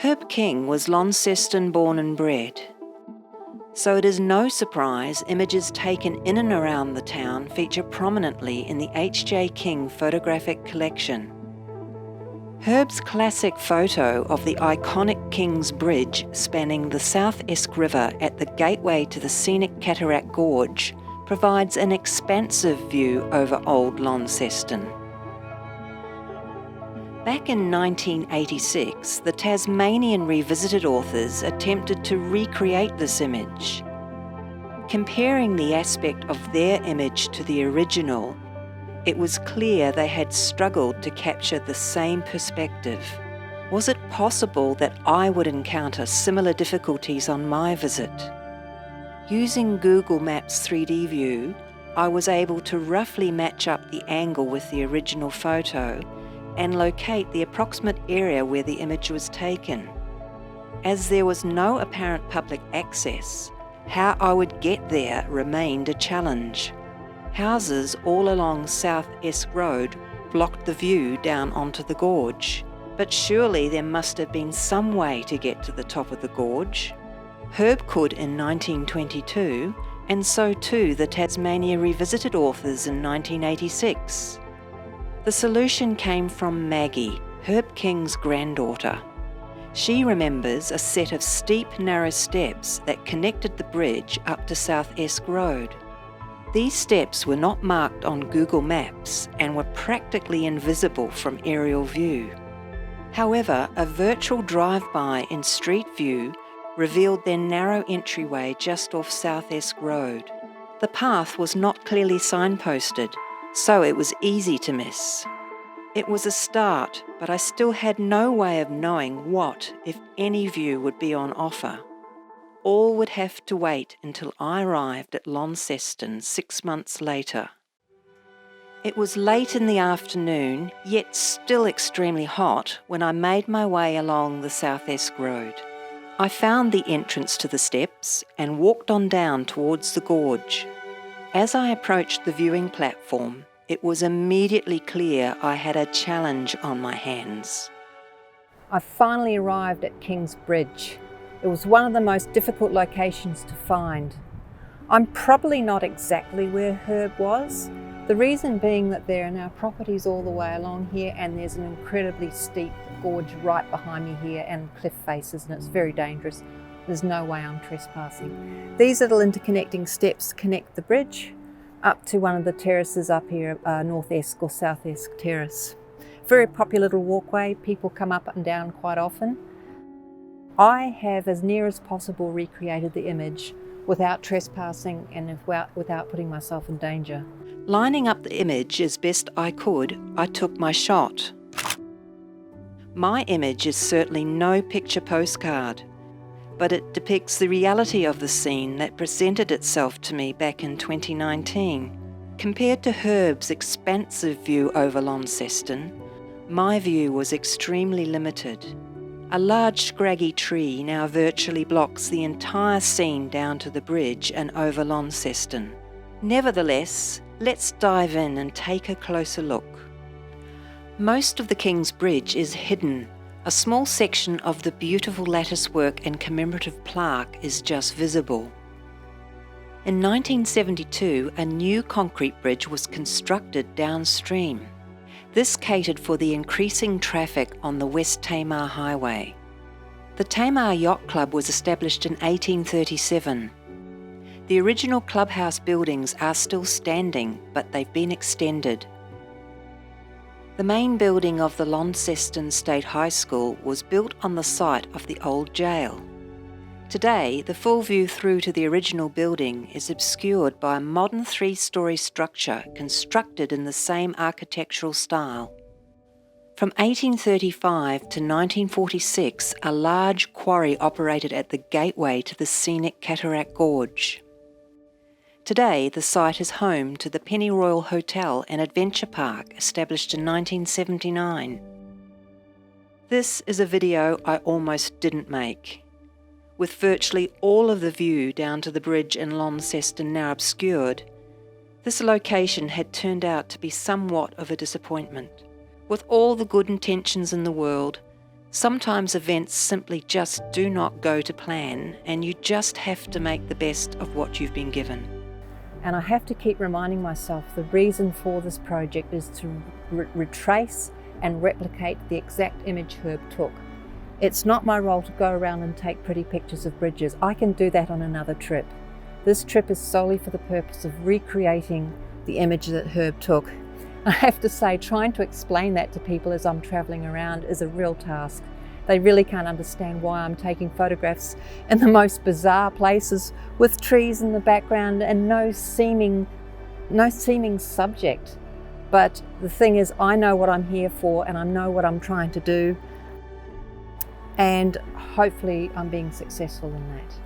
Herb King was Launceston born and bred, so it is no surprise images taken in and around the town feature prominently in the H.J. King photographic collection. Herb's classic photo of the iconic King's Bridge spanning the South Esk River at the gateway to the scenic Cataract Gorge provides an expansive view over Old Launceston. Back in 1986, the Tasmanian Revisited authors attempted to recreate this image. Comparing the aspect of their image to the original, it was clear they had struggled to capture the same perspective. Was it possible that I would encounter similar difficulties on my visit? Using Google Maps 3D view, I was able to roughly match up the angle with the original photo and locate the approximate area where the image was taken. As there was no apparent public access, how I would get there remained a challenge. Houses all along South Esk Road blocked the view down onto the gorge, but surely there must have been some way to get to the top of the gorge. Herb could in 1922, and so too the Tasmania Revisited authors in 1986. The solution came from Maggie, Herb King's granddaughter. She remembers a set of steep, narrow steps that connected the bridge up to South Esk Road. These steps were not marked on Google Maps and were practically invisible from aerial view. However, a virtual drive-by in Street View revealed their narrow entryway just off South Esk Road. The path was not clearly signposted, so it was easy to miss. It was a start, but I still had no way of knowing what, if any, view would be on offer. All would have to wait until I arrived at Launceston 6 months later. It was late in the afternoon, yet still extremely hot, when I made my way along the South Esk Road. I found the entrance to the steps and walked on down towards the gorge. As I approached the viewing platform, it was immediately clear I had a challenge on my hands. I finally arrived at King's Bridge. It was one of the most difficult locations to find. I'm probably not exactly where Herb was, the reason being that there are now properties all the way along here and there's an incredibly steep gorge right behind me here and cliff faces, and it's very dangerous. There's no way I'm trespassing. These little interconnecting steps connect the bridge up to one of the terraces up here, North Esk or South Esk Terrace. Very popular little walkway, people come up and down quite often. I have, as near as possible, recreated the image without trespassing and without putting myself in danger. Lining up the image as best I could, I took my shot. My image is certainly no picture postcard, but it depicts the reality of the scene that presented itself to me back in 2019. Compared to Herb's expansive view over Launceston, my view was extremely limited. A large scraggy tree now virtually blocks the entire scene down to the bridge and over Launceston. Nevertheless, let's dive in and take a closer look. Most of the King's Bridge is hidden. A small section of the beautiful latticework and commemorative plaque is just visible. In 1972, a new concrete bridge was constructed downstream. This catered for the increasing traffic on the West Tamar Highway. The Tamar Yacht Club was established in 1837. The original clubhouse buildings are still standing, but they've been extended. The main building of the Launceston State High School was built on the site of the old jail. Today, the full view through to the original building is obscured by a modern 3-storey structure constructed in the same architectural style. From 1835 to 1946, a large quarry operated at the gateway to the scenic Cataract Gorge. Today, the site is home to the Pennyroyal Hotel and Adventure Park, established in 1979. This is a video I almost didn't make. With virtually all of the view down to the bridge in Launceston now obscured, this location had turned out to be somewhat of a disappointment. With all the good intentions in the world, Sometimes events simply just do not go to plan, and you just have to make the best of what you've been given. And I have to keep reminding myself the reason for this project is to retrace and replicate the exact image Herb took. It's not my role to go around and take pretty pictures of bridges. I can do that on another trip. This trip is solely for the purpose of recreating the image that Herb took. I have to say, trying to explain that to people as I'm travelling around is a real task. They really can't understand why I'm taking photographs in the most bizarre places with trees in the background and no seeming subject. But the thing is, I know what I'm here for and I know what I'm trying to do, and hopefully I'm being successful in that.